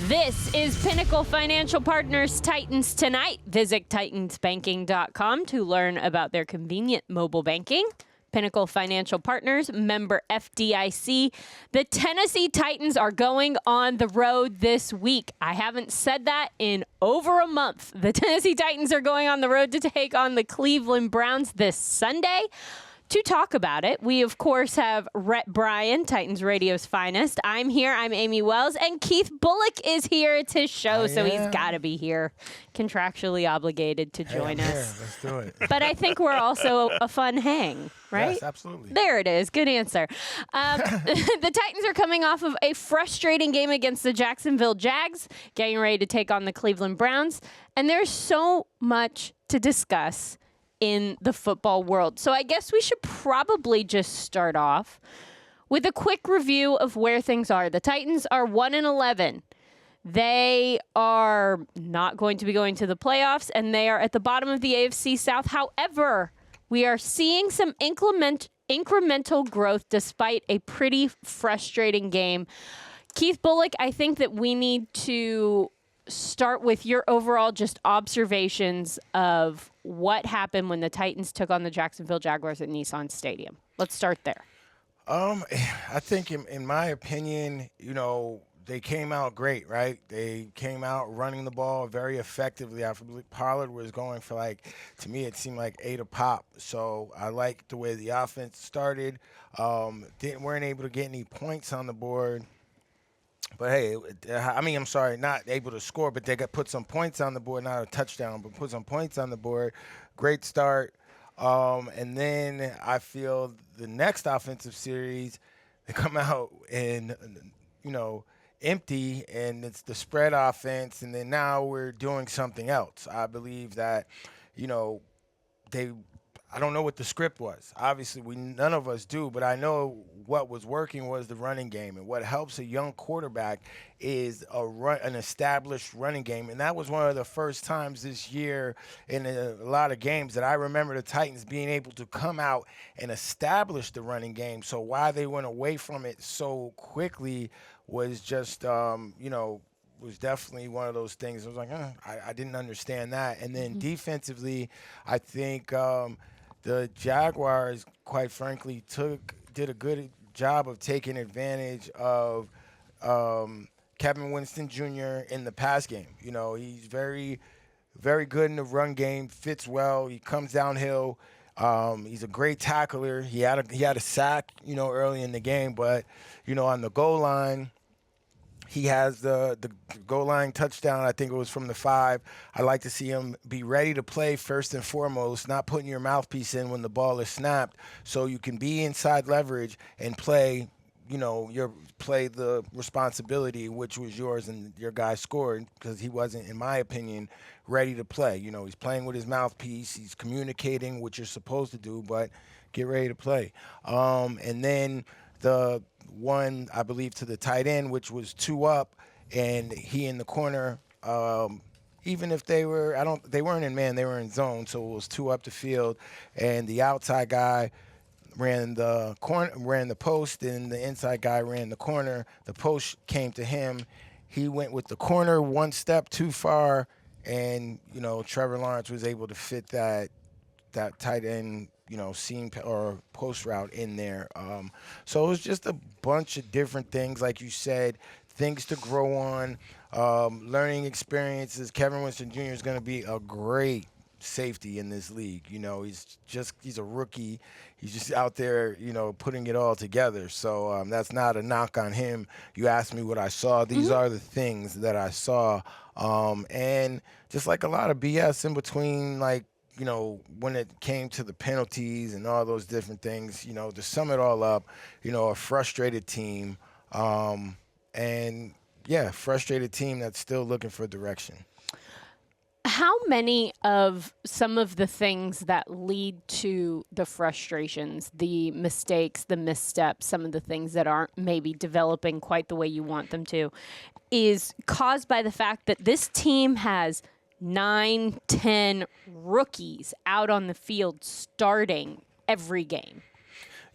This is Pinnacle Financial Partners Titans Tonight. Visit titansbanking.com to learn about their convenient mobile banking. Pinnacle Financial Partners, member FDIC. The Tennessee Titans are going on the road this week. I haven't said that in over a month. The Tennessee Titans are going on the road to take on the Cleveland Browns this Sunday. To talk about it, we, of course, have Rhett Bryan, Titans Radio's finest. I'm here. I'm Amie Wells. And Keith Bulluck is here. It's his show, so he's got to be here. Contractually obligated to join us. Here. Let's do it. But I think we're also a fun hang, right? Yes, absolutely. There it is. Good answer. The Titans are coming off of a frustrating game against the Jacksonville Jags, getting ready to take on the Cleveland Browns. And there's so much to discuss in the football world. So I guess we should probably just start off with a quick review of where things are. The Titans are 1-11. They are not going to be going to the playoffs, and they are at the bottom of the AFC South. However, we are seeing some incremental growth despite a pretty frustrating game. Keith Bulluck, I think that we need to start with your overall just observations of what happened when the Titans took on the Jacksonville Jaguars at Nissan Stadium. Let's start there. I think in my opinion, they came out great, right? They came out running the ball very effectively. I believe Pollard was going for to me, it seemed like 8 a pop. So I liked the way the offense started. Weren't able to get any points on the board. But hey, I'm sorry, not able to score, but they put some points on the board, not a touchdown, but put some points on the board. Great start. And then I feel the next offensive series, they come out and, empty, and it's the spread offense. And then now we're doing something else. I believe that, I don't know what the script was. Obviously, none of us do, but I know what was working was the running game. And what helps a young quarterback is an established running game. And that was one of the first times this year in a lot of games that I remember the Titans being able to come out and establish the running game. So why they went away from it so quickly was just, was definitely one of those things. I was like, I didn't understand that. And then defensively, I think the Jaguars, quite frankly, did a good job of taking advantage of Kevin Winston Jr. in the pass game. He's very, very good in the run game, fits well. He comes downhill. He's a great tackler. He had a sack, early in the game, but on the goal line, he has the goal line touchdown. I think it was from the 5. I like to see him be ready to play first and foremost, not putting your mouthpiece in when the ball is snapped, so you can be inside leverage and play, play the responsibility, which was yours, and your guy scored because he wasn't, in my opinion, ready to play. He's playing with his mouthpiece. He's communicating, what you're supposed to do, but get ready to play. And then the one, I believe, to the tight end, which was 2 up, and he in the corner. Even if they weren't in man, they were in zone, so it was 2 up the field, and the outside guy ran the post, and the inside guy ran the corner. The post came to him. He went with the corner 1 step too far, and Trevor Lawrence was able to fit that tight end, seam or post route in there. So it was just a bunch of different things, like you said, things to grow on, learning experiences. Kevin Winston Jr. is going to be a great safety in this league. He's a rookie. He's just out there, putting it all together. So that's not a knock on him. You asked me what I saw. These are the things that I saw. And just like a lot of BS in between, when it came to the penalties and all those different things, to sum it all up, a frustrated team. Frustrated team that's still looking for direction. How many of some of the things that lead to the frustrations, the mistakes, the missteps, some of the things that aren't maybe developing quite the way you want them to, is caused by the fact that this team has 9, 10 rookies out on the field starting every game?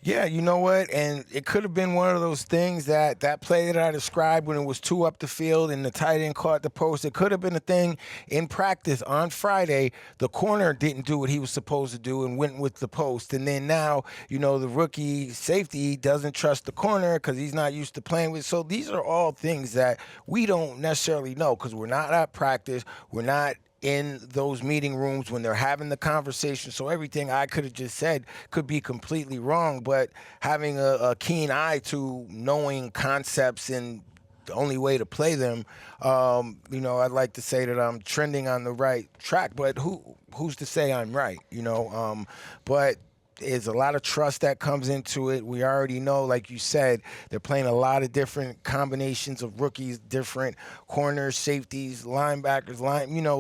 Yeah, you know what? And it could have been one of those things that play that I described when it was 2 up the field and the tight end caught the post. It could have been a thing in practice on Friday. The corner didn't do what he was supposed to do and went with the post. And then now, the rookie safety doesn't trust the corner because he's not used to playing with. So these are all things that we don't necessarily know because we're not at practice. We're not in those meeting rooms when they're having the conversation. So everything I could have just said could be completely wrong, but having a keen eye to knowing concepts and the only way to play them, I'd like to say that I'm trending on the right track, but who's to say I'm right, but there's a lot of trust that comes into it. We already know, like you said, they're playing a lot of different combinations of rookies, different corners, safeties, linebackers,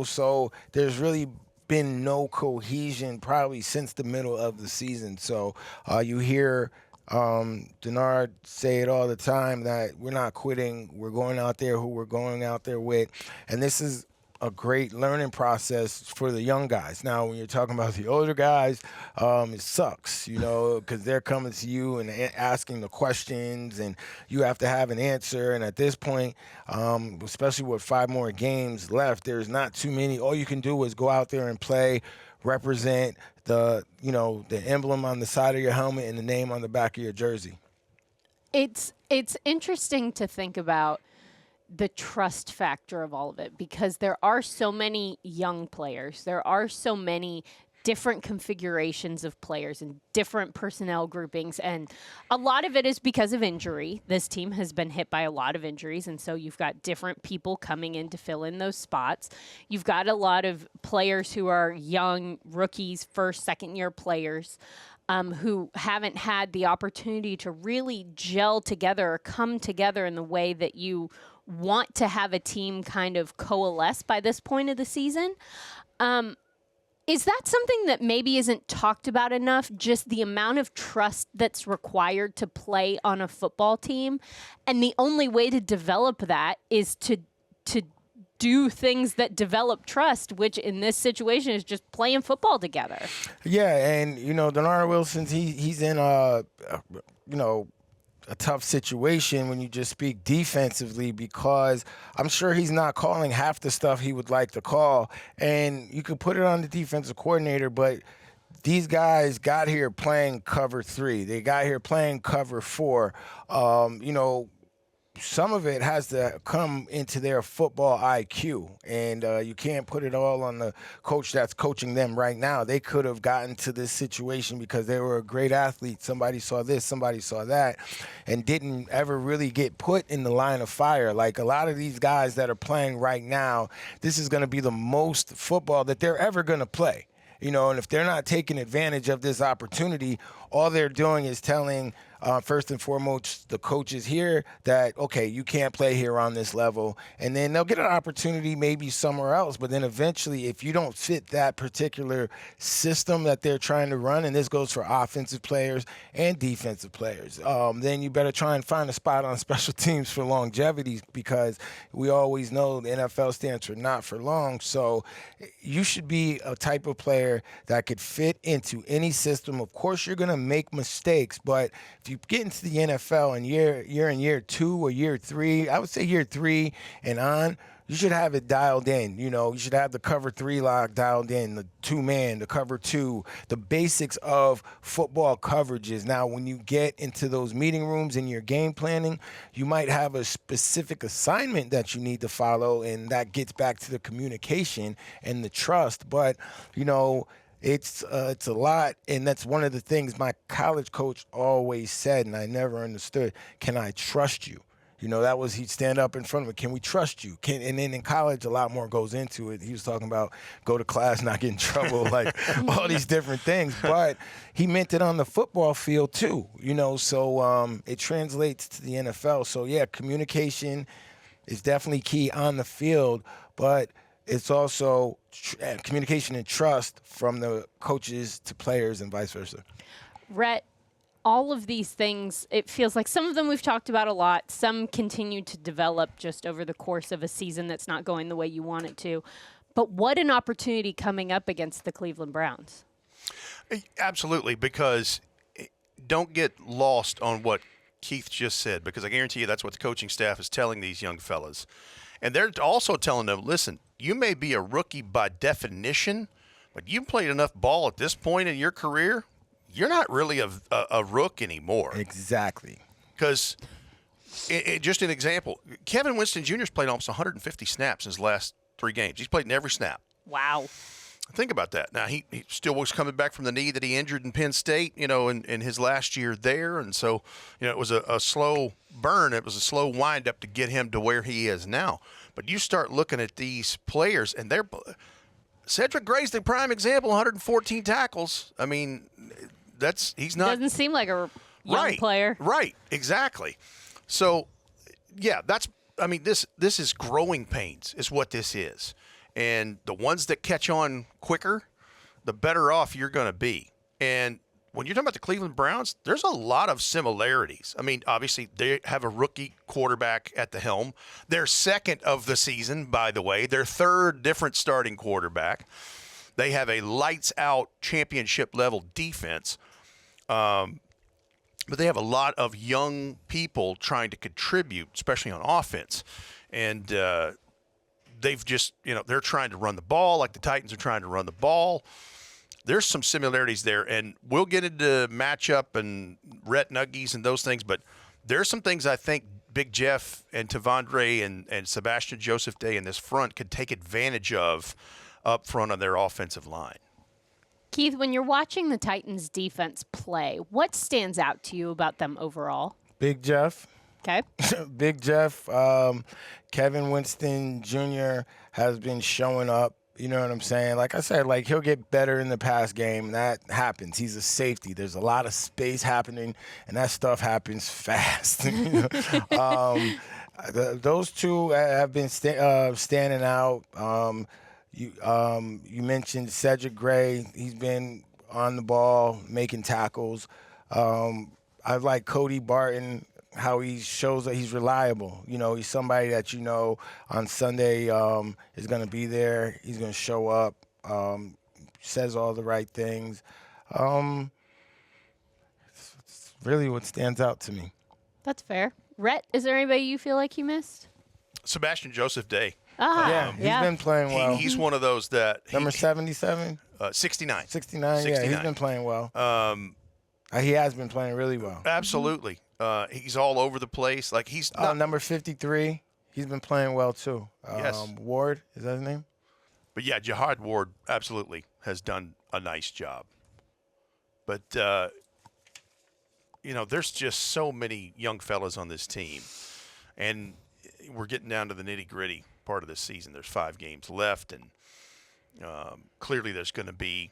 so there's really been no cohesion probably since the middle of the season. So you hear Denard say it all the time that we're not quitting. We're going out there who we're going out there with. And this is a great learning process for the young guys. Now, when you're talking about the older guys, it sucks, because they're coming to you and asking the questions, and you have to have an answer. And at this point, especially with 5 more games left, there's not too many. All you can do is go out there and play, represent the emblem on the side of your helmet and the name on the back of your jersey. It's interesting to think about the trust factor of all of it, because there are so many young players. There are so many different configurations of players and different personnel groupings. And a lot of it is because of injury. This team has been hit by a lot of injuries. And so you've got different people coming in to fill in those spots. You've got a lot of players who are young rookies, first, second year players. Who haven't had the opportunity to really gel together or come together in the way that you want to have a team kind of coalesce by this point of the season. Is that something that maybe isn't talked about enough, just the amount of trust that's required to play on a football team? And the only way to develop that is to do things that develop trust, which in this situation is just playing football together. Yeah, and, Denard Wilson's, he's in a tough situation when you just speak defensively, because I'm sure he's not calling half the stuff he would like to call. And you could put it on the defensive coordinator, but these guys got here playing cover 3. They got here playing cover 4. Some of it has to come into their football IQ, and you can't put it all on the coach that's coaching them right now. They could have gotten to this situation because they were a great athlete. Somebody saw this, somebody saw that, and didn't ever really get put in the line of fire. Like a lot of these guys that are playing right now, this is going to be the most football that they're ever going to play. And if they're not taking advantage of this opportunity, all they're doing is telling, first and foremost, the coaches here that, okay, you can't play here on this level. And then they'll get an opportunity maybe somewhere else. But then eventually, if you don't fit that particular system that they're trying to run, and this goes for offensive players and defensive players, then you better try and find a spot on special teams for longevity, because we always know the NFL stands for not for long. So you should be a type of player that could fit into any system. Of course, you're going to make mistakes, but if you get into the NFL in year 2 or year 3, I would say year 3 and on, you should have it dialed in. You should have the cover 3 lock dialed in, the 2-man, the cover 2, the basics of football coverages. Now, when you get into those meeting rooms and your game planning, you might have a specific assignment that you need to follow, and that gets back to the communication and the trust. But, it's a lot, and that's one of the things my college coach always said, and I never understood. Can I trust you? That was, he'd stand up in front of me. Can we trust you? And then in college, a lot more goes into it. He was talking about go to class, not get in trouble, like all these different things. But he meant it on the football field too, so it translates to the NFL. So, yeah, communication is definitely key on the field, but it's also communication and trust from the coaches to players and vice versa. Rhett, all of these things, it feels like some of them we've talked about a lot. Some continue to develop just over the course of a season that's not going the way you want it to. But what an opportunity coming up against the Cleveland Browns. Absolutely, because don't get lost on what Keith just said, because I guarantee you that's what the coaching staff is telling these young fellas. And they're also telling them, listen, you may be a rookie by definition, but you've played enough ball at this point in your career, you're not really a rook anymore. Exactly. Because, just an example, Kevin Winston Jr.'s played almost 150 snaps in his last 3 games. He's played in every snap. Wow. Think about that. Now, he still was coming back from the knee that he injured in Penn State, in his last year there. And so, it was a slow burn. It was a slow wind-up to get him to where he is now. But you start looking at these players, and Cedric Gray's the prime example, 114 tackles. I mean, he's not. Doesn't seem like a young player. Right, exactly. So, yeah, this is growing pains is what this is. And the ones that catch on quicker, the better off you're going to be. And when you're talking about the Cleveland Browns, there's a lot of similarities. I mean, obviously, they have a rookie quarterback at the helm. Their second of the season, by the way. Their third different starting quarterback. They have a lights-out championship-level defense. But they have a lot of young people trying to contribute, especially on offense. And they've just, they're trying to run the ball like the Titans are trying to run the ball. There's some similarities there, and we'll get into matchup and Rhett Nuggies and those things, but there's some things I think Big Jeff and Tavondre and Sebastian Joseph Day in this front could take advantage of up front on their offensive line. Keith, when you're watching the Titans defense play, what stands out to you about them overall? Big Jeff. Okay. Big Jeff, Kevin Winston Jr. has been showing up. You know what I'm saying? Like I said, he'll get better in the pass game. That happens. He's a safety. There's a lot of space happening, and that stuff happens fast. Those two have been standing out. You mentioned Cedric Gray. He's been on the ball, making tackles. I like Cody Barton, how he shows that he's reliable. He's somebody that on Sunday is going to be there. He's going to show up, says all the right things. It's really what stands out to me. That's fair. Rhett, is there anybody you feel like you missed? Sebastian Joseph Day. Yeah, he's been playing well. He's one of those that number 77, 69. 69. Yeah, he's been playing well. He has been playing really well. Absolutely. He's all over the place. He's not number 53. He's been playing well too. Yes. Ward, is that his name? But yeah, Jihad Ward absolutely has done a nice job. But there's just so many young fellas on this team, and we're getting down to the nitty-gritty part of this season. There's 5 games left, and clearly there's going to be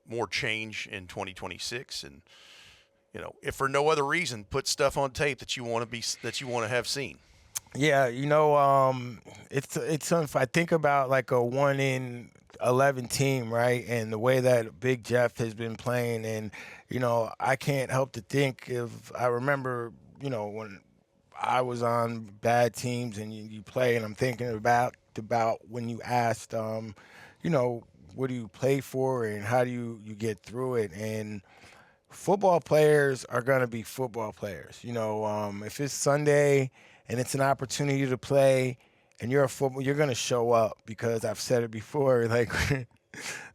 more change in 2026. And if for no other reason, put stuff on tape that you want to have seen. Yeah, it's if I think about a 1-in-11 team, right, and the way that Big Jeff has been playing, and I can't help to think I remember when I was on bad teams and you play, and I'm thinking about when you asked, what do you play for and how do you get through it? And football players are going to be football players. If it's Sunday and it's an opportunity to play and you're going to show up, because I've said it before,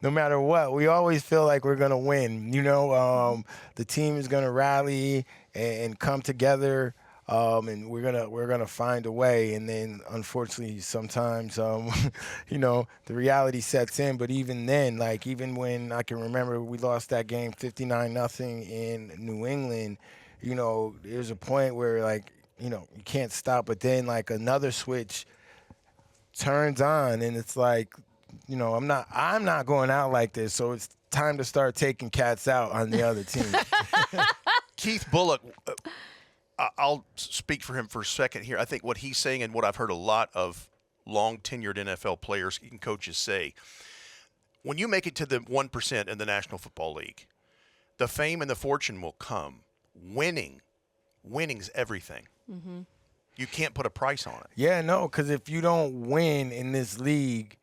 no matter what, we always feel like we're going to win. The team is going to rally and come together. And we're gonna find a way, and then unfortunately sometimes the reality sets in. But even then, even when I can remember we lost that game 59-0 in New England, there's a point where you can't stop, but then another switch turns on, and it's I'm not going out like this, so it's time to start taking cats out on the other team. Keith Bulluck. I'll speak for him for a second here. I think what he's saying, and what I've heard a lot of long-tenured NFL players and coaches say, when you make it to the 1% in the National Football League, the fame and the fortune will come. Winning's everything. Mm-hmm. You can't put a price on it. Yeah, no, because if you don't win in this league,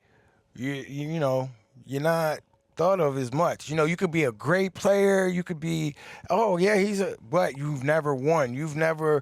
you're not thought of as much. You could be a great player. You could be, oh yeah, but you've never won. You never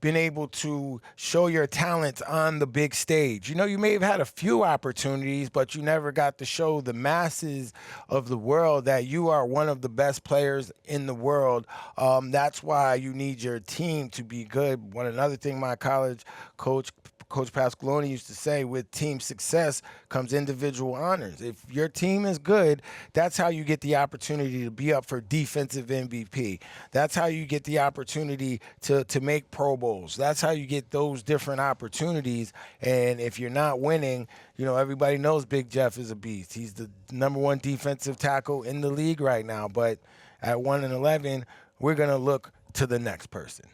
been able to show your talents on the big stage. You may have had a few opportunities, but you never got to show the masses of the world that you are one of the best players in the world. That's why you need your team to be good. Another thing my college coach, Coach Pasqualoni, used to say, with team success comes individual honors. If your team is good, that's how you get the opportunity to be up for defensive MVP. That's how you get the opportunity to make Pro Bowls. That's how you get those different opportunities. And if you're not winning, everybody knows Big Jeff is a beast. He's the #1 defensive tackle in the league right now. But at 1-11, we're going to look to the next person.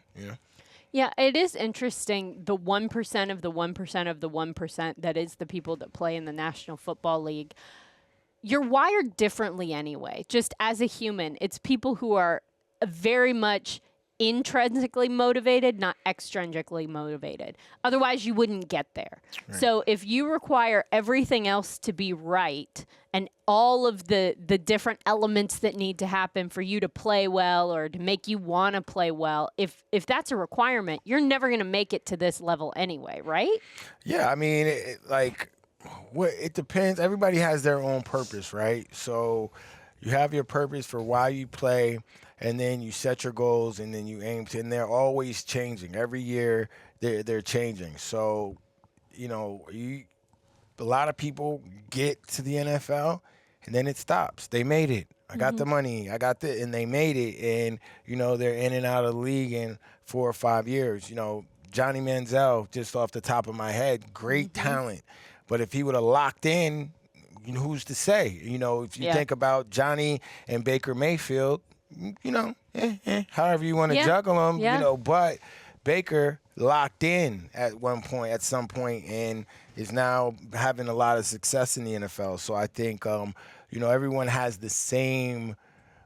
Yeah, it is interesting, the 1% of the 1% of the 1% that is the people that play in the National Football League. You're wired differently anyway. Just as a human, it's people who are very much intrinsically motivated, not extrinsically motivated. Otherwise, you wouldn't get there. Right. So if you require everything else to be right and all of the different elements that need to happen for you to play well or to make you want to play well, if that's a requirement, you're never going to make it to this level anyway, right? Yeah, I mean, it depends. Everybody has their own purpose, right? So you have your purpose for why you play, and then you set your goals, and then you aim to, and they're always changing. Every year they're changing. So, a lot of people get to the NFL, and then it stops. They made it. I got the money. And they made it, and they're in and out of the league in 4 or 5 years. Johnny Manziel, just off the top of my head, great talent, but if he would have locked in, who's to say? If you think about Johnny and Baker Mayfield, however you want to juggle them, but Baker locked in at some point, and is now having a lot of success in the NFL. So I think, everyone has the same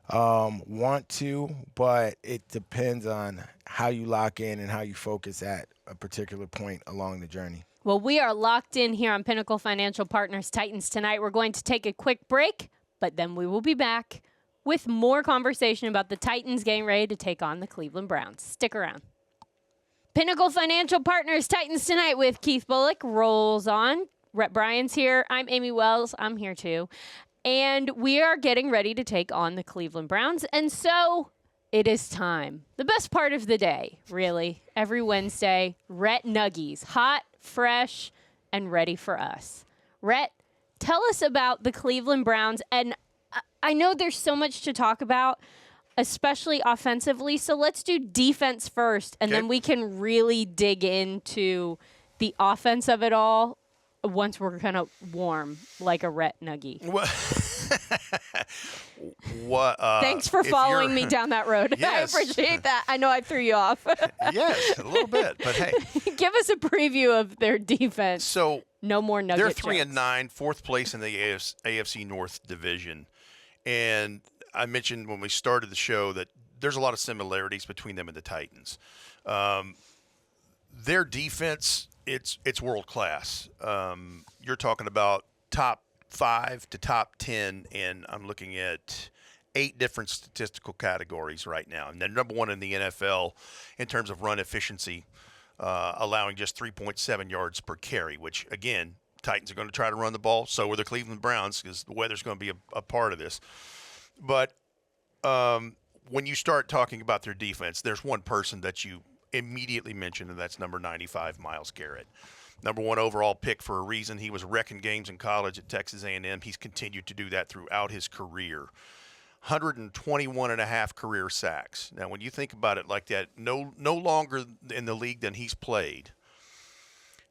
want to, but it depends on how you lock in and how you focus at a particular point along the journey. Well, we are locked in here on Pinnacle Financial Partners Titans tonight. We're going to take a quick break, but then we will be back with more conversation about the Titans getting ready to take on the Cleveland Browns. Stick around. Pinnacle Financial Partners Titans tonight with Keith Bulluck rolls on. Rhett Bryan's here. I'm Amie Wells. I'm here too. And we are getting ready to take on the Cleveland Browns. And so it is time. The best part of the day, really. Every Wednesday, Rhett Nuggies. Hot, fresh, and ready for us. Rhett, tell us about the Cleveland Browns. And I know there's so much to talk about, especially offensively. So let's do defense first, and then we can really dig into the offense of it all once we're kind of warm, like a Rhett Nuggie. Thanks for following me down that road. Yes. I appreciate that. I know I threw you off. Yes, a little bit, but hey. Give us a preview of their defense. So no more Nugget They're 3-9, fourth place in the AFC North division. And I mentioned when we started the show that there's a lot of similarities between them and the Titans. Their defense, it's world class. You're talking about top 5 to top 10, and I'm looking at 8 different statistical categories right now. And they're number 1 in the NFL in terms of run efficiency, allowing just 3.7 yards per carry, which, again, Titans are going to try to run the ball. So are the Cleveland Browns, because the weather's going to be a part of this. But when you start talking about their defense, there's one person that you immediately mentioned, and that's number 95, Myles Garrett. Number 1 overall pick for a reason. He was wrecking games in college at Texas A&M. He's continued to do that throughout his career. 121.5 career sacks. Now, when you think about it like that, no longer in the league than he's played,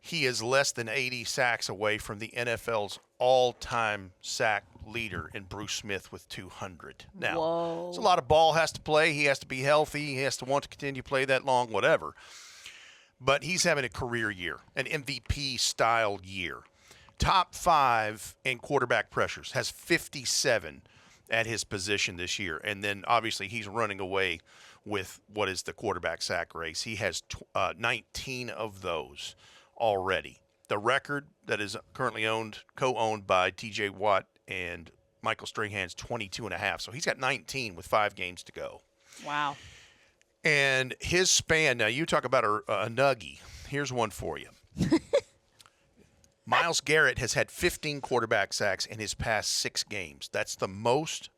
he is less than 80 sacks away from the NFL's all-time sack leader in Bruce Smith with 200. Now, it's a lot of ball has to play. He has to be healthy. He has to want to continue to play that long, whatever. But he's having a career year, an MVP-style year. Top 5 in quarterback pressures, has 57 at his position this year. And then, obviously, he's running away with what is the quarterback sack race. He has 19 of those already. the record that is currently co-owned by T.J. Watt and Michael Strahan's 22.5. So he's got 19 with 5 games to go. Wow. And his span, now you talk about a nuggie. Here's one for you. Myles Garrett has had 15 quarterback sacks in his past 6 games. That's the most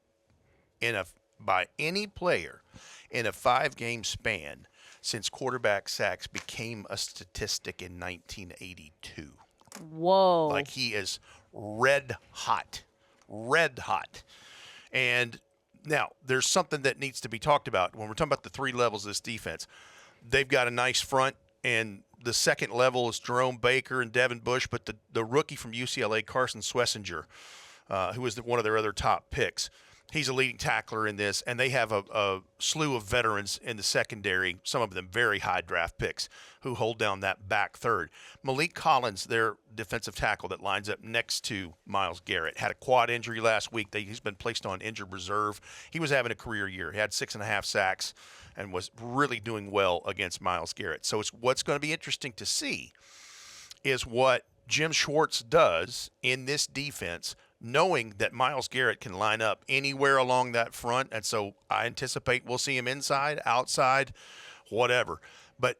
by any player in a 5-game span since quarterback sacks became a statistic in 1982. Whoa. Like, he is red hot. And now there's something that needs to be talked about when we're talking about the 3 levels of this defense. They've got a nice front, and the second level is Jerome Baker and Devin Bush, but the rookie from UCLA, Carson Schlesinger, who was one of their other top picks, he's a leading tackler in this, and they have a slew of veterans in the secondary, some of them very high draft picks, who hold down that back third. Malik Collins, their defensive tackle that lines up next to Myles Garrett, had a quad injury last week. He's been placed on injured reserve. He was having a career year. He had 6.5 sacks and was really doing well against Myles Garrett. So what's going to be interesting to see is what Jim Schwartz does in this defense, knowing that Myles Garrett can line up anywhere along that front. And so I anticipate we'll see him inside, outside, whatever. But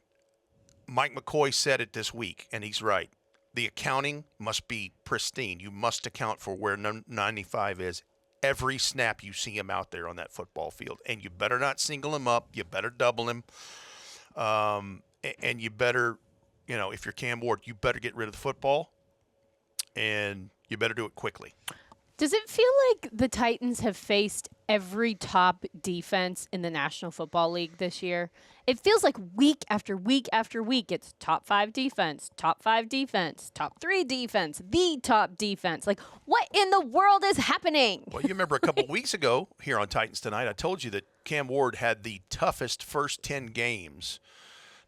Mike McCoy said it this week, and he's right. The accounting must be pristine. You must account for where 95 is every snap you see him out there on that football field. And you better not single him up. You better double him. And you better, if you're Cam Ward, you better get rid of the football, and you better do it quickly. Does it feel like the Titans have faced every top defense in the National Football League this year? It feels like week after week after week, it's top 5 defense, top 5 defense, top 3 defense, the top defense. Like, what in the world is happening? Well, you remember a couple weeks ago here on Titans Tonight, I told you that Cam Ward had the toughest first 10 games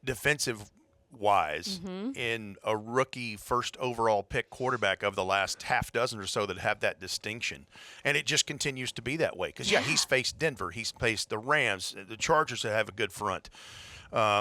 defensive-wise in a rookie first overall pick quarterback of the last half dozen or so that have that distinction. And it just continues to be that way. Because, he's faced Denver. He's faced the Rams, the Chargers that have a good front.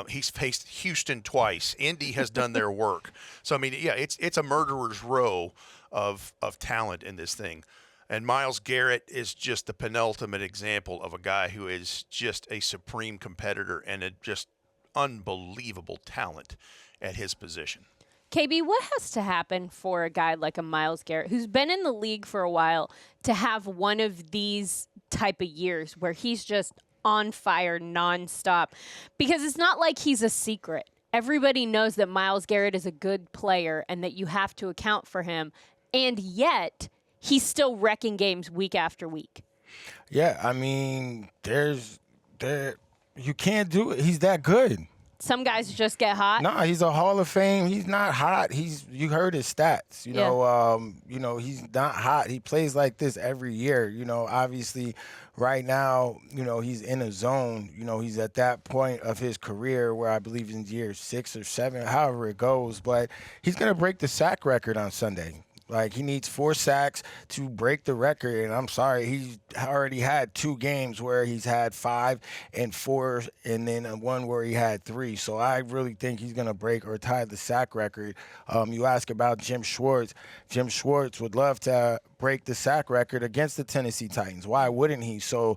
He's faced Houston twice. Indy has done their work. So, I mean, it's a murderer's row of talent in this thing. And Myles Garrett is just the penultimate example of a guy who is just a supreme competitor and a just unbelievable talent at his position. KB, what has to happen for a guy like a Myles Garrett, who's been in the league for a while, to have one of these type of years where he's just on fire nonstop? Because it's not like he's a secret. Everybody knows that Myles Garrett is a good player and that you have to account for him. And yet, he's still wrecking games week after week. Yeah, I mean, you can't do it. He's that good. Some guys just get hot. No, he's a Hall of Fame. He's not hot. You heard his stats. You know, he's not hot. He plays like this every year. Obviously, right now, he's in a zone. He's at that point of his career where I believe in year 6 or 7, however it goes. But he's gonna break the sack record on Sunday. Like, he needs 4 sacks to break the record, and I'm sorry, he's already had 2 games where he's had 5 and 4, and then one where he had 3. So I really think he's going to break or tie the sack record. You ask about Jim Schwartz. Jim Schwartz would love to break the sack record against the Tennessee Titans. Why wouldn't he? So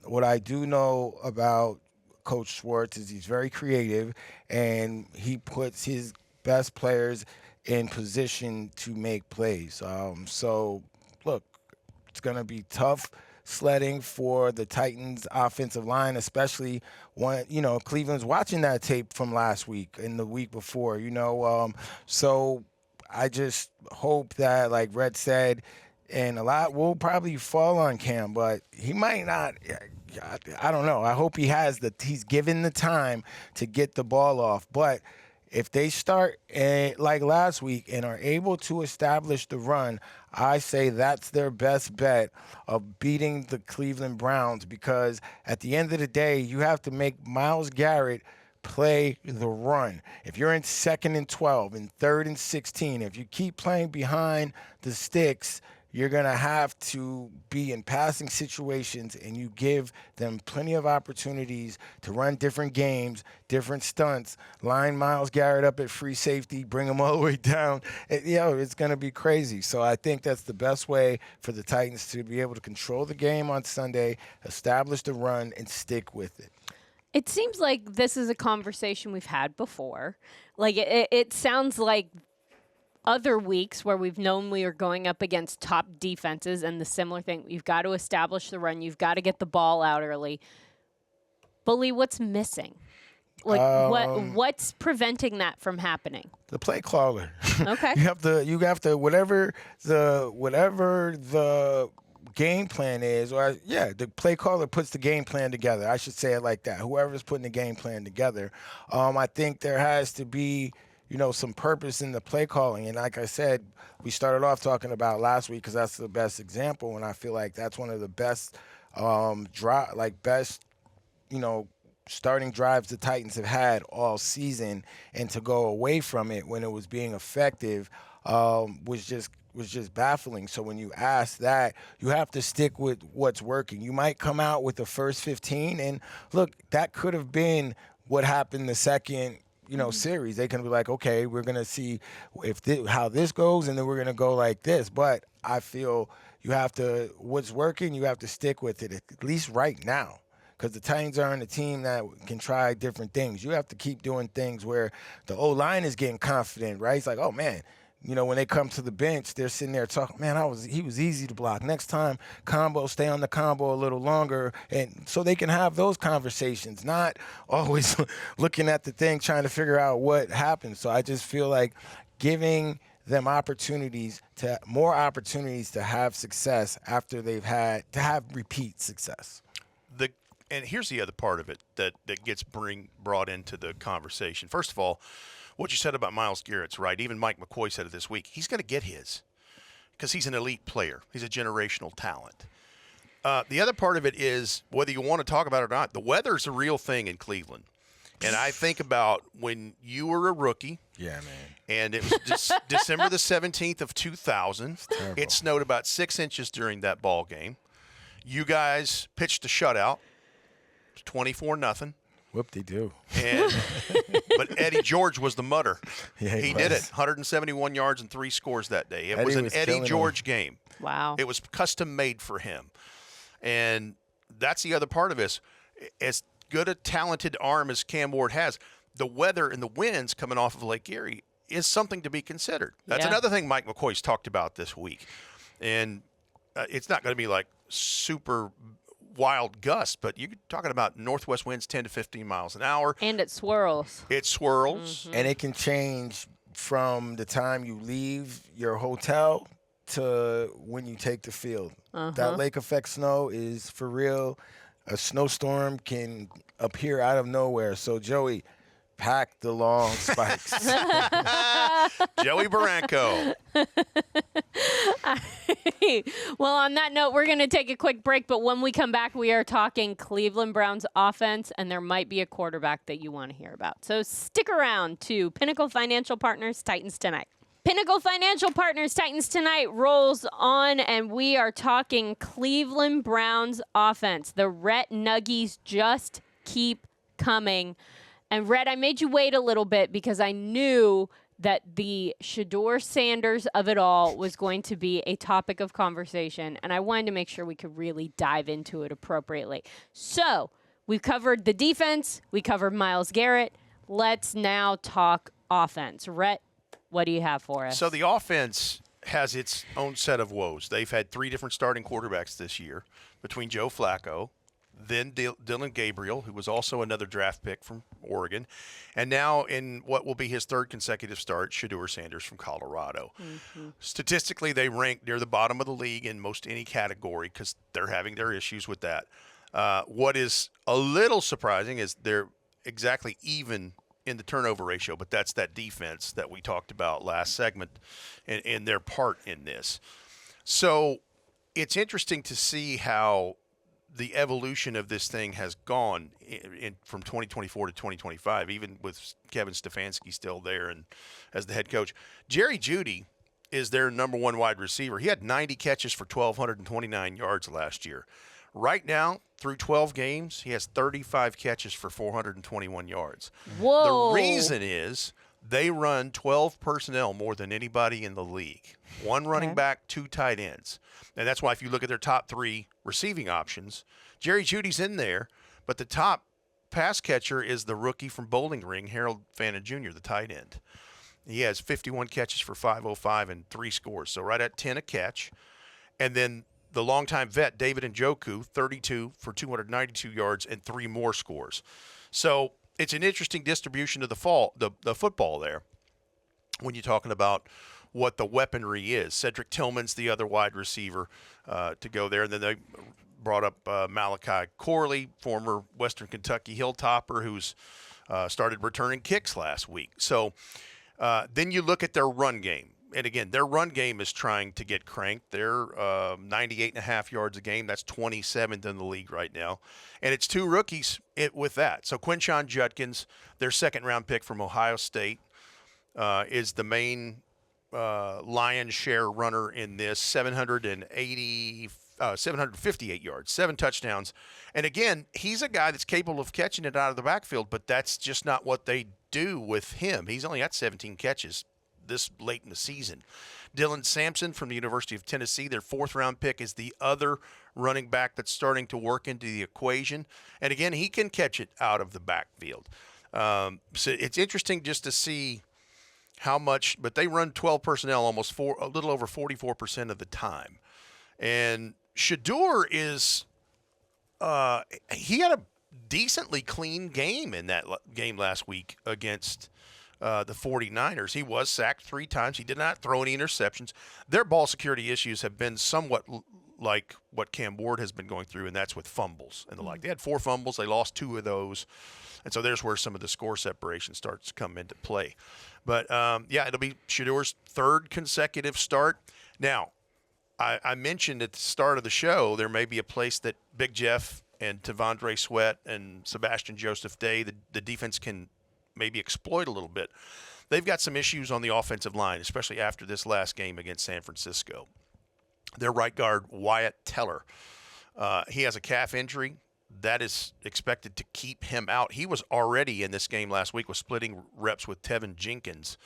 what I do know about Coach Schwartz is he's very creative, and he puts his best players in position to make plays. So, look, it's going to be tough sledding for the Titans' offensive line, especially when, Cleveland's watching that tape from last week and the week before, So I just hope that, like Rhett said, and a lot will probably fall on Cam, but he might not. I don't know. I hope he's given the time to get the ball off. But if they start like last week and are able to establish the run, I say that's their best bet of beating the Cleveland Browns, because at the end of the day, you have to make Myles Garrett play the run. If you're in 2nd and 12 and 3rd and 16, if you keep playing behind the sticks, you're going to have to be in passing situations, and you give them plenty of opportunities to run different games, different stunts, line Myles Garrett up at free safety, bring him all the way down. It's going to be crazy. So I think that's the best way for the Titans to be able to control the game on Sunday, establish the run, and stick with it. It seems like this is a conversation we've had before. Like, it sounds like other weeks where we've known we are going up against top defenses and the similar thing. You've got to establish the run. You've got to get the ball out early. Bully, what's missing? Like, what's preventing that from happening? The play caller. Okay. you have to whatever the game plan is, the play caller puts the game plan together. I should say it like that. Whoever's putting the game plan together. I think there has to be, some purpose in the play calling. And like I said, we started off talking about last week because that's the best example, and I feel like that's one of the best starting drives the Titans have had all season, and to go away from it when it was being effective was just baffling. So when you ask that, you have to stick with what's working. You might come out with the first 15, and look, that could have been what happened the second series. They can be like, okay, we're going to see how this goes, and then we're going to go like this. But I feel what's working, you have to stick with it, at least right now. Because the Titans aren't a team that can try different things. You have to keep doing things where the O-line is getting confident, right? It's like, oh, man, when they come to the bench, they're sitting there talking, man, he was easy to block. Next time, stay on the combo a little longer. And so they can have those conversations, not always looking at the thing, trying to figure out what happened. So I just feel like giving them more opportunities to have success after they've had to have repeat success. And here's the other part of it that gets brought into the conversation. First of all, what you said about Myles Garrett's right. Even Mike McCoy said it this week. He's going to get his because he's an elite player. He's a generational talent. The other part of it is, whether you want to talk about it or not, the weather's a real thing in Cleveland. And I think about when you were a rookie. Yeah, man. And it was December the 17th of 2000. It snowed about 6 inches during that ball game. You guys pitched a shutout. 24-0. Whoop-de-doo. But Eddie George was the mutter. Yeah, he did it. 171 yards and 3 scores that day. It was an Eddie George game. Wow. It was custom made for him. And that's the other part of this. As good a talented arm as Cam Ward has, the weather and the winds coming off of Lake Erie is something to be considered. That's another thing Mike McCoy's talked about this week. And it's not going to be like super wild gusts, but you're talking about northwest winds 10 to 15 miles an hour. And it swirls. Mm-hmm. And it can change from the time you leave your hotel to when you take the field. That lake effect snow is for real. A snowstorm can appear out of nowhere. So, Joey, pack the long spikes. Joey Barranco. Well, on that note, we're going to take a quick break, but when we come back, we are talking Cleveland Browns offense, and there might be a quarterback that you want to hear about. So stick around to Pinnacle Financial Partners Titans Tonight. Pinnacle Financial Partners Titans Tonight rolls on, and we are talking Cleveland Browns offense. The Rhett Nuggies just keep coming. And, Rhett, I made you wait a little bit because I knew that the Shedeur Sanders of it all was going to be a topic of conversation, and I wanted to make sure we could really dive into it appropriately. So we've covered the defense. We covered Myles Garrett. Let's now talk offense. Rhett, what do you have for us? So the offense has its own set of woes. They've had 3 different starting quarterbacks this year between Joe Flacco, then Dylan Gabriel, who was also another draft pick from Oregon, and now in what will be his 3rd consecutive start, Shedeur Sanders from Colorado. Mm-hmm. Statistically, they rank near the bottom of the league in most any category because they're having their issues with that. What is a little surprising is they're exactly even in the turnover ratio, but that's that defense that we talked about last segment and their part in this. So it's interesting to see how the evolution of this thing has gone from 2024 to 2025, even with Kevin Stefanski still there and as the head coach. Jerry Jeudy is their number one wide receiver. He had 90 catches for 1,229 yards last year. Right now, through 12 games, he has 35 catches for 421 yards. Whoa. The reason is they run 12 personnel more than anybody in the league. One running back, 2 tight ends. And that's why if you look at their top 3 receiving options, Jerry Jeudy's in there, but the top pass catcher is the rookie from Bowling Green, Harold Fannin Jr., the tight end. He has 51 catches for 505 and 3 scores, so right at 10 a catch. And then the longtime vet, David Njoku, 32 for 292 yards and 3 more scores. So it's an interesting distribution of the football there when you're talking about what the weaponry is. Cedric Tillman's the other wide receiver to go there. And then they brought up Malachi Corley, former Western Kentucky Hilltopper, who's started returning kicks last week. So then you look at their run game. And again, their run game is trying to get cranked. They're 98.5 yards a game. That's 27th in the league right now. And it's 2 rookies with that. So Quinshon Judkins, their second-round pick from Ohio State, is the main lion's share runner in this, 758 yards, 7 touchdowns. And again, he's a guy that's capable of catching it out of the backfield, but that's just not what they do with him. He's only got 17 catches this late in the season. Dylan Sampson from the University of Tennessee, their 4th-round pick, is the other running back that's starting to work into the equation. And again, he can catch it out of the backfield. So it's interesting just to see how much, but they run 12 personnel a little over 44% of the time. And Shedeur is, he had a decently clean game in that game last week against the 49ers. He was sacked 3 times. He did not throw any interceptions. Their ball security issues have been somewhat like what Cam Ward has been going through, and that's with fumbles and the like. They had 4 fumbles. They lost 2 of those. And so there's where some of the score separation starts to come into play. But, it'll be Shedeur's 3rd consecutive start. Now, I mentioned at the start of the show there may be a place that Big Jeff and Tavondre Sweat and Sebastian Joseph Day, the defense can maybe exploit a little bit. They've got some issues on the offensive line, especially after this last game against San Francisco. Their right guard, Wyatt Teller, he has a calf injury. That is expected to keep him out. He was already in this game last week, was splitting reps with Tevin Jenkins,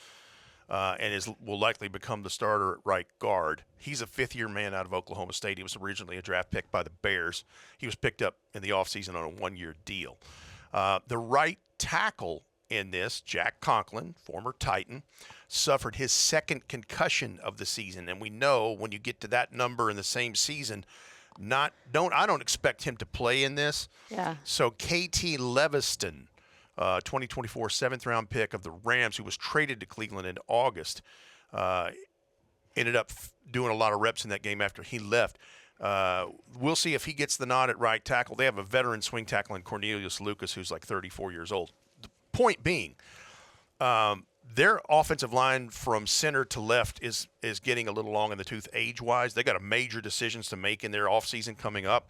and will likely become the starter at right guard. He's a 5th-year man out of Oklahoma State. He was originally a draft pick by the Bears. He was picked up in the offseason on a 1-year deal. The right tackle in this, Jack Conklin, former Titan, suffered his 2nd concussion of the season. And we know when you get to that number in the same season, I don't expect him to play in this. Yeah. So KT Leviston, 2024 7th-round pick of the Rams, who was traded to Cleveland in August, ended up doing a lot of reps in that game after he left. We'll see if he gets the nod at right tackle. They have a veteran swing tackle in Cornelius Lucas, who's like 34 years old. The point being, their offensive line from center to left is getting a little long in the tooth age-wise. They got a major decisions to make in their offseason coming up.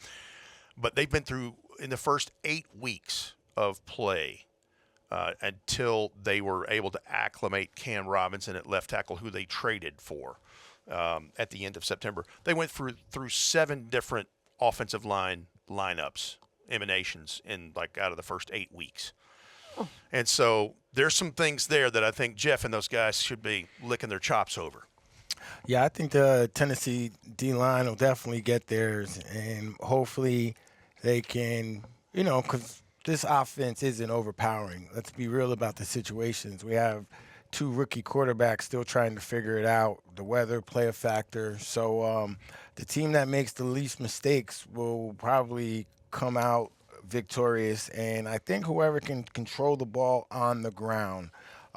But they've been through, in the first 8 weeks of play, until they were able to acclimate Cam Robinson at left tackle, who they traded for at the end of September. They went through 7 different offensive line lineups, emanations, out of the first 8 weeks. Oh. And so there's some things there that I think Jeff and those guys should be licking their chops over. Yeah, I think the Tennessee D-line will definitely get theirs, and hopefully they can, because this offense isn't overpowering. Let's be real about the situations. We have 2 rookie quarterbacks still trying to figure it out. The weather play a factor. So the team that makes the least mistakes will probably come out victorious, and I think whoever can control the ball on the ground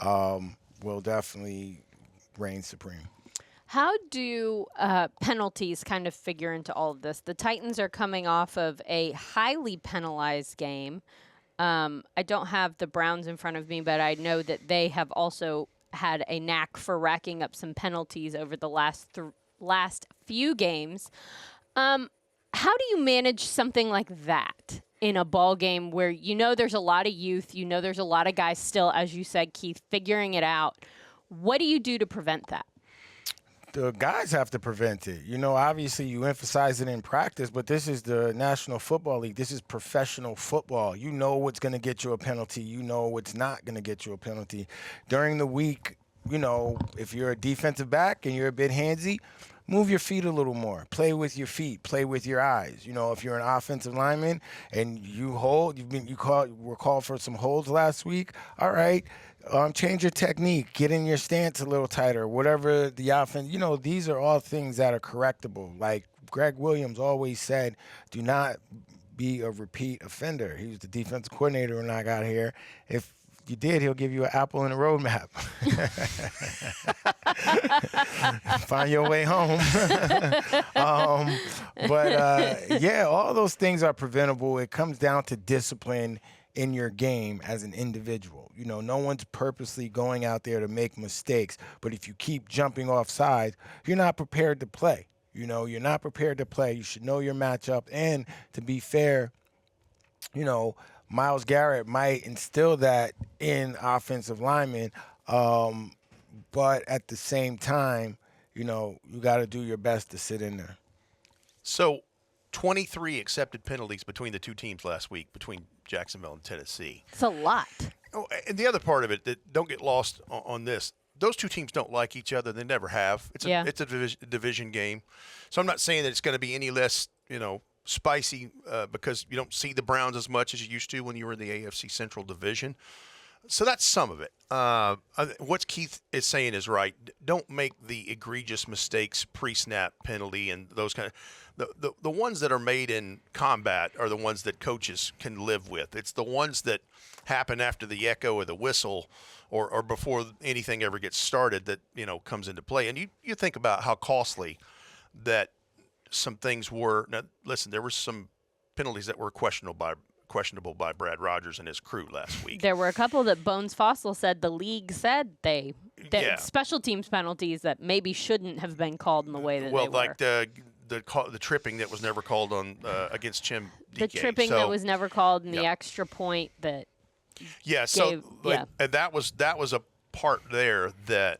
will definitely reign supreme. How do penalties kind of figure into all of this? The Titans are coming off of a highly penalized game. I don't have the Browns in front of me, but I know that they have also had a knack for racking up some penalties over the last few games. How do you manage something like that in a ball game where there's a lot of youth, there's a lot of guys still, as you said, Keith, figuring it out? What do you do to prevent that? the guys have to prevent it. You know, obviously you emphasize it in practice, but this is the National Football League. This is professional football. You know what's going to get you a penalty. You know what's not going to get you a penalty. During the week, you know, if you're a defensive back and you're a bit handsy, move your feet a little more. Play with your feet. Play with your eyes. You know, if you're an offensive lineman and you hold, were called for some holds last week. All right, change your technique. Get in your stance a little tighter. Whatever the offense. You know, these are all things that are correctable. Like Greg Williams always said, do not be a repeat offender. He was the defensive coordinator when I got here. If you did, he'll give you an apple and a roadmap. Find your way home. Yeah, all those things are preventable. It comes down to discipline in your game as an individual. You know, no one's purposely going out there to make mistakes, but if you keep jumping off sides, you're not prepared to play. You know, you're not prepared to play. You should know your matchup. And to be fair, you know, Myles Garrett might instill that in offensive linemen, but at the same time, you know, you got to do your best to sit in there. So 23 accepted penalties between the two teams last week, between Jacksonville and Tennessee. It's a lot. Oh, and the other part of it that don't get lost on this, those two teams don't like each other. They never have. It's a division game. So I'm not saying that it's going to be any less, you know, spicy because you don't see the Browns as much as you used to when you were in the AFC Central Division. So that's some of it. What Keith is saying is right. Don't make the egregious mistakes pre-snap penalty and those kind of the ones that are made in combat are the ones that coaches can live with. It's the ones that happen after the echo or the whistle or before anything ever gets started that, you know, comes into play. And you think about how costly that some things were. Now, listen, there were some penalties that were questionable by Brad Rogers and his crew last week. There were a couple that Bones Fossil said the league said special teams penalties that maybe shouldn't have been called in the way that they were. Well, like the tripping that was never called on against Chim DK. The tripping that was never called and the extra point that and that was a part there that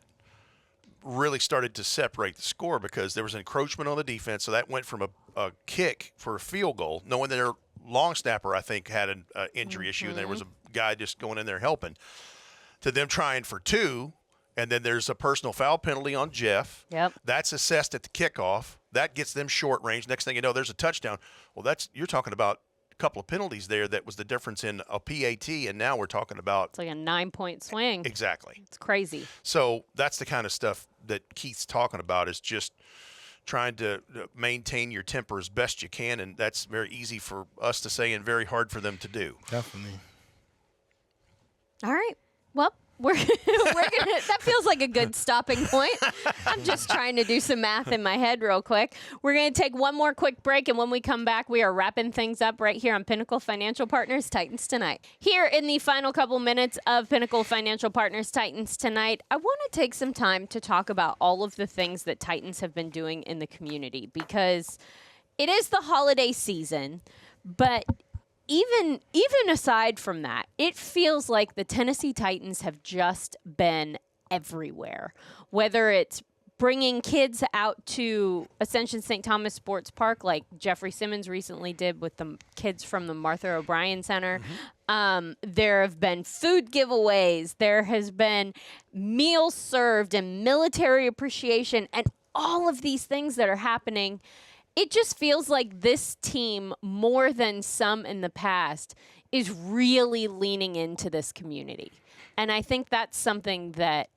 really started to separate the score because there was encroachment on the defense, so that went from a kick for a field goal, knowing that their long snapper, I think, had an injury issue, and there was a guy just going in there helping, to them trying for two, and then there's a personal foul penalty on Jeff. Yep. That's assessed at the kickoff. That gets them short range. Next thing you know, there's a touchdown. Well, you're talking about a couple of penalties there that was the difference in a PAT, and now we're talking about it's like a 9-point swing. Exactly. It's crazy. So that's the kind of stuff that Keith's talking about, is just trying to maintain your temper as best you can, and that's very easy for us to say and very hard for them to do. Definitely. All right. Well, we're gonna. That feels like a good stopping point. I'm just trying to do some math in my head real quick. We're gonna take one more quick break, and when we come back, we are wrapping things up right here on Pinnacle Financial Partners Titans Tonight. Here in the final couple minutes of Pinnacle Financial Partners Titans Tonight, I want to take some time to talk about all of the things that Titans have been doing in the community, because it is the holiday season, but even aside from that, it feels like the Tennessee Titans have just been everywhere. Whether it's bringing kids out to Ascension St. Thomas Sports Park, like Jeffrey Simmons recently did with the kids from the Martha O'Brien Center. There have been food giveaways. There has been meals served and military appreciation and all of these things that are happening. It just feels like this team, more than some in the past, is really leaning into this community. And I think that's something that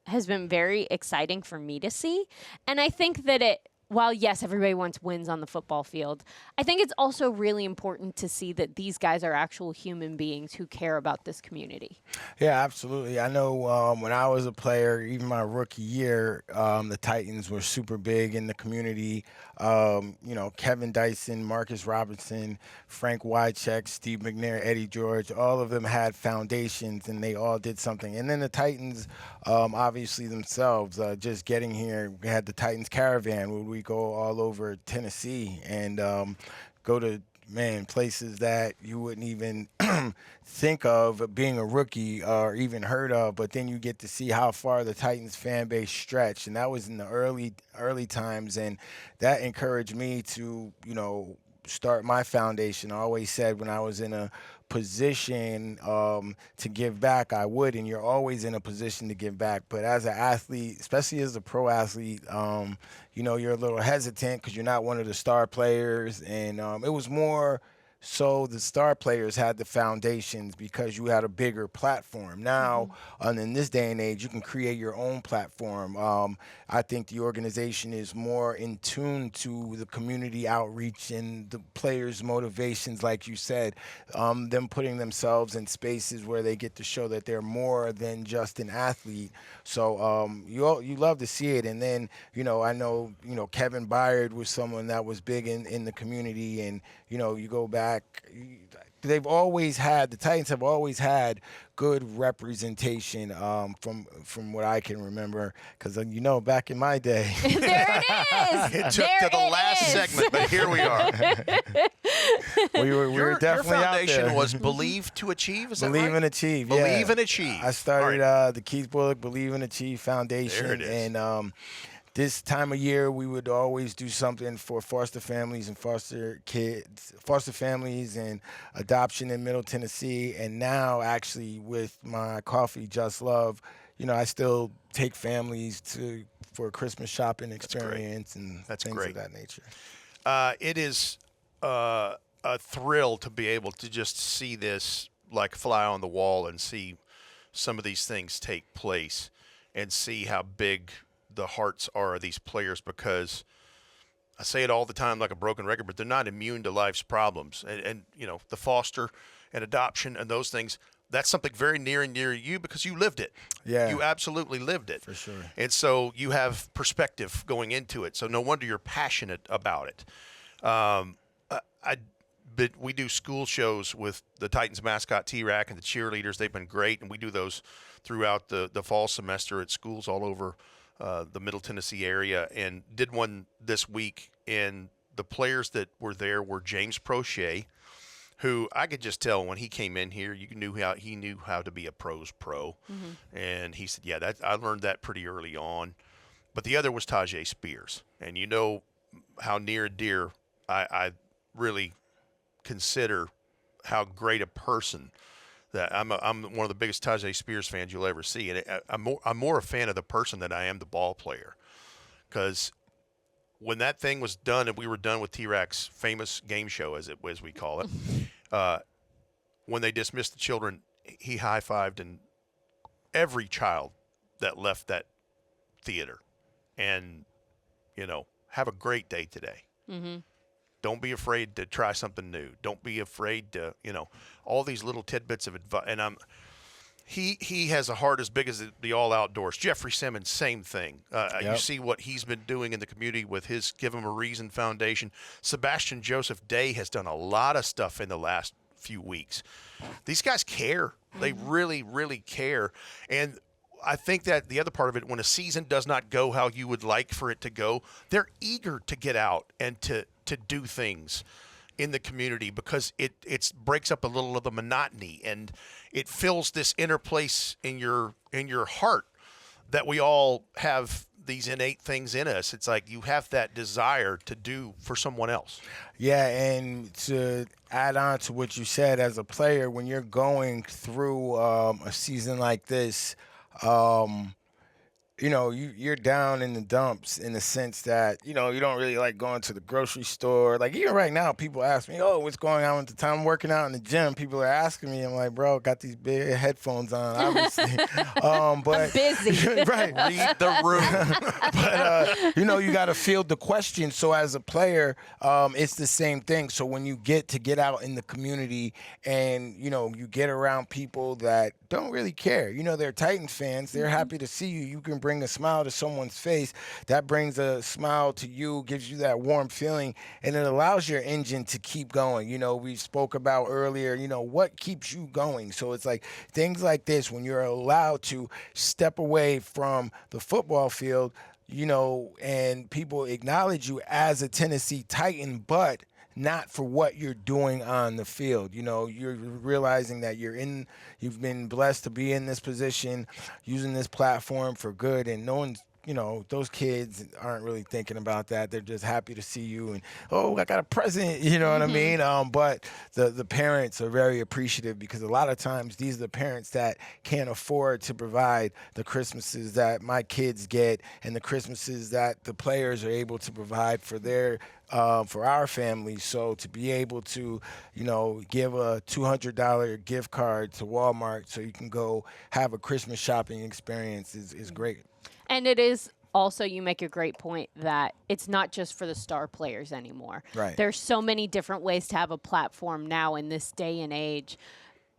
has been very exciting for me to see. And I think that while, yes, everybody wants wins on the football field, I think it's also really important to see that these guys are actual human beings who care about this community. Yeah, absolutely. I know when I was a player, even my rookie year, the Titans were super big in the community. You know, Kevin Dyson, Marcus Robinson, Frank Wycheck, Steve McNair, Eddie George, all of them had foundations, and they all did something. And then the Titans, obviously themselves, just getting here, we had the Titans Caravan where we go all over Tennessee and go to man, places that you wouldn't even think of being a rookie or even heard of, but then you get to see how far the Titans fan base stretched, and that was in the early times, and that encouraged me to, start my foundation. I always said when I was in a position to give back, I would, and you're always in a position to give back. But as an athlete, especially as a pro athlete, you're a little hesitant because you're not one of the star players, and it was more so the star players had the foundations because you had a bigger platform. Now, in this day and age, you can create your own platform. I think the organization is more in tune to the community outreach and the players' motivations, like you said, them putting themselves in spaces where they get to show that they're more than just an athlete. So you love to see it. And then, I know, Kevin Byard was someone that was big in the community, and, you go back, the Titans have always had good representation from what I can remember, because back in my day. There it is. It took to the last segment, but here we are. we were definitely your out foundation there. was Believe to Achieve, is that Believe right? and Achieve. Believe yeah. and Achieve. I started All right. the Keith Bulluck Believe and Achieve Foundation. There it is. And this time of year, we would always do something for foster families and foster families and adoption in Middle Tennessee. And now, actually, with my Coffee Just Love, I still take families for a Christmas shopping experience and things of that nature. It is a thrill to be able to just see this like a fly on the wall and see some of these things take place and see how big the hearts are of these players, because I say it all the time like a broken record, but they're not immune to life's problems. And the foster and adoption and those things, that's something very near and dear to you because you lived it. Yeah. You absolutely lived it. For sure. And so you have perspective going into it. So no wonder you're passionate about it. But we do school shows with the Titans mascot T-Rack and the cheerleaders. They've been great, and we do those throughout the fall semester at schools all over the Middle Tennessee area, and did one this week. And the players that were there were James Prochet, who I could just tell when he came in here, he knew how to be a pro's pro. Mm-hmm. And he said, yeah, I learned that pretty early on. But the other was Tajay Spears. And you know how near and dear I really consider how great a person that I'm one of the biggest Tajay Spears fans you'll ever see. And I'm more a fan of the person than I am the ball player. Because when that thing was done and we were done with T-Rack's famous game show, as we call it, when they dismissed the children, he high-fived and every child that left that theater. And, have a great day today. Mm-hmm. Don't be afraid to try something new. Don't be afraid to, all these little tidbits of advice. And he has a heart as big as the all outdoors. Jeffrey Simmons, same thing. Yep. You see what he's been doing in the community with his Give Him a Reason Foundation. Sebastian Joseph Day has done a lot of stuff in the last few weeks. These guys care. They really, really care. And I think that the other part of it, when a season does not go how you would like for it to go, they're eager to get out and to do things in the community, because it breaks up a little of the monotony, and it fills this inner place in your heart that we all have these innate things in us. It's like you have that desire to do for someone else. Yeah, and to add on to what you said, as a player, when you're going through a season like this, you're down in the dumps in the sense that, you don't really like going to the grocery store. Like, even right now, people ask me, oh, what's going on with the time I'm working out in the gym? People are asking me. I'm like, bro, got these big headphones on, obviously. But I'm busy. Right. Read the room. But, you got to field the question. So as a player, it's the same thing. So when you get out in the community and, you get around people that don't really care. They're Titans fans. They're happy to see you. You can bring a smile to someone's face. That brings a smile to you, gives you that warm feeling, and it allows your engine to keep going. We spoke about earlier, what keeps you going. So it's like things like this, when you're allowed to step away from the football field, and people acknowledge you as a Tennessee Titan, but not for what you're doing on the field. You know, you're realizing that you've been blessed to be in this position, using this platform for good, and no one's, you know, those kids aren't really thinking about that. They're just happy to see you and, oh, I got a present, you know what I mean? But the parents are very appreciative, because a lot of times these are the parents that can't afford to provide the Christmases that my kids get and the Christmases that the players are able to provide for their for our families. So to be able to, you know, give a $200 gift card to Walmart so you can go have a Christmas shopping experience is great. And it is also, you make a great point that it's not just for the star players anymore. Right. There's so many different ways to have a platform now in this day and age.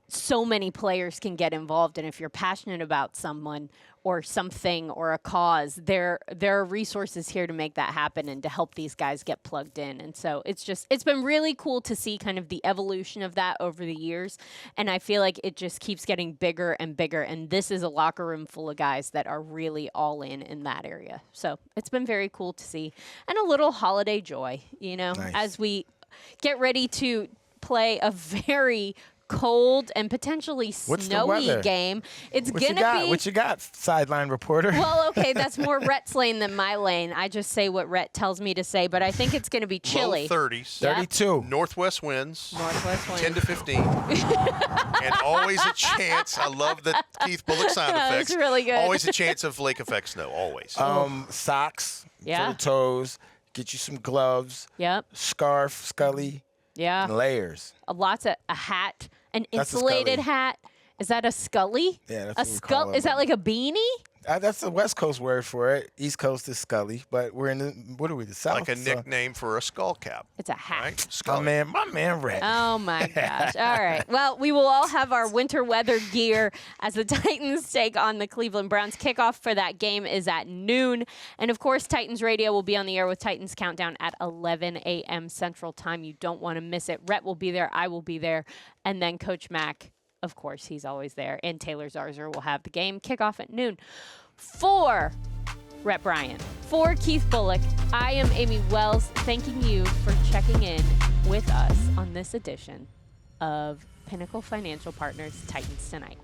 So many players can get involved, and if you're passionate about someone or something or a cause, there are resources here to make that happen and to help these guys get plugged in. And so it's been really cool to see kind of the evolution of that over the years, and I feel like it just keeps getting bigger and bigger, and this is a locker room full of guys that are really all in that area. So it's been very cool to see, and a little holiday joy, you know, Nice. as we get ready to play a very cold and potentially What's the snowy weather? game. It's What going you to got? be. What you got, sideline reporter? Well, okay, that's more Rhett's lane than my lane. I just say what Rhett tells me to say, but I think it's going to be chilly. Low 30s. Yep. 32. Northwest winds. Northwest wind. 10 to 15. And always a chance. I love the Keith Bulluck sound That was effects. really good. Always a chance of lake effect snow. Always. Socks Yeah. for the toes. Get you some gloves, Yep. scarf, scully, Yeah. and layers. Lots of a hat, an That's a insulated scully. hat. Is that a scully? Yeah, that's a what we call it. Is that like a beanie? That's the West Coast word for it. East Coast is scully, but we're in the, what are we, the South? like a So- nickname for a skull cap. It's a hat. Right? My Skull. man, Rhett. Oh, my gosh. All right. Well, we will all have our winter weather gear as the Titans take on the Cleveland Browns. Kickoff for that game is at noon. And, of course, Titans Radio will be on the air with Titans Countdown at 11 a.m. Central Time. You don't want to miss it. Rhett will be there. I will be there. And then Coach Mack, of course, he's always there. And Taylor Zarzer will have the game. Kickoff at noon. For Rhett Bryan, for Keith Bulluck, I am Amie Wells, thanking you for checking in with us on this edition of Pinnacle Financial Partners Titans Tonight.